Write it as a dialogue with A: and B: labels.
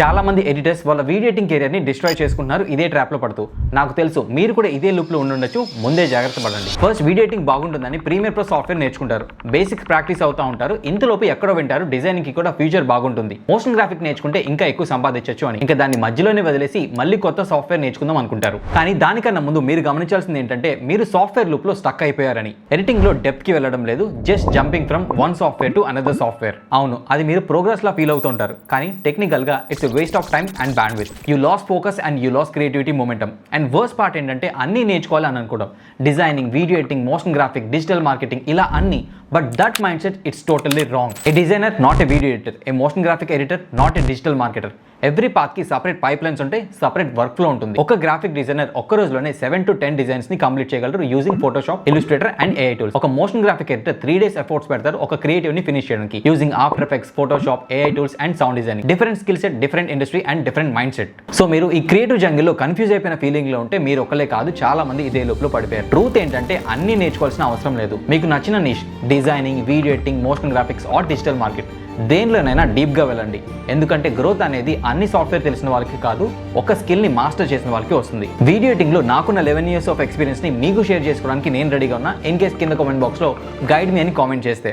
A: చాలా మంది ఎడిటర్స్ వాళ్ళ వీడియో ఎడిటింగ్ కెరియర్ ని డిస్ట్రాయ్ చేసుకుంటున్నారు ఇదే ట్రాప్ లో పడుతూ. నాకు తెలుసు మీరు కూడా ఇదే లూప్ లో ఉండొచ్చు, ముందే జాగ్రత్త పడండి. ఫస్ట్ వీడియో ఎడిటింగ్ బాగుంటుందని ప్రీమియర్ ప్రో సాఫ్ట్వేర్ నేర్చుకుంటారు, బేసిక్స్ ప్రాక్టీస్ అవుతా ఉంటారు, ఇంతలోపు ఎక్కడో వింటారు డిజైనింగ్ కి కూడా ఫ్యూచర్ బాగుంటుంది, మోషన్ గ్రాఫిక్ నేర్చుకుంటే ఇంకా ఎక్కువ సంపాదించవచ్చు అని. ఇంకా దాన్ని మధ్యలోనే వదిలేసి మళ్ళీ కొత్త సాఫ్ట్వేర్ నేర్చుకుందాం అనుకుంటారు. కానీ దానికన్నా ముందు మీరు గమనించాల్సింది ఏంటంటే మీరు సాఫ్ట్వేర్ లూప్ లో స్టక్ అయిపోయారని. ఎడిటింగ్ లో డెప్త్ కి వెళ్ళడం లేదు, just jumping from one software to another software. అవును, అది మీరు ప్రోగ్రెస్ లా ఫీల్ అవుతుంటారు, కానీ టెక్నికల్ గా it's waste of time and bandwidth. You lost focus and you lost creativity momentum. And worst part ఏంటంటే అన్నీ నేర్చుకోవాలని అనుకోవడం, designing, video editing, motion graphic, digital marketing, ఇలా అన్ని. But that mindset, it's totally wrong. A designer, not a video editor. A motion graphic editor, not a digital marketer. Every path కి separate pipelines ఉంటాయి, separate workflow ఉంటుంది. ఒక graphic designer ఒక్క రోజులోనే 7 to 10 designs ని complete చేయగలరు using Photoshop, Illustrator and AI tools. ఒక motion graphic editor 3 days efforts పెడతారు ఒక క్రియేటివ్ ని ఫినిష్ చేయడానికి using After Effects, Photoshop, AI tools and sound designing. Different skill set, different industry and different mindset. So మీరు ఈ creative jungle లో confuse అయిపోయిన feeling లో ఉంటే మీరు ఒకలే కాదు, చాలా మంది ఇదే లూప్ లో పడిపోయారు. ట్రూత్ ఏంటంటే అన్ని నేర్చుకోవాల్సిన అవసరం లేదు. మీకు నచ్చిన niche, designing, video editing, motion graphics or digital market, దేనిలోనైనా డీప్గా వెళ్ళండి. ఎందుకంటే గ్రోత్ అనేది అన్ని సాఫ్ట్వేర్ తెలిసిన వాళ్ళకి కాదు, ఒక స్కిల్ని మాస్టర్ చేసిన వాళ్ళకి వస్తుంది. వీడియో ఎడిటింగ్లో నాకున్న 11 years ఆఫ్ ఎక్స్పీరియన్స్ని మీకు షేర్ చేసుకోవడానికి నేను రెడీగా ఉన్నా. ఇన్ కేస్ కింద కామెంట్ బాక్స్లో గైడ్ మీ అని కామెంట్ చేస్తే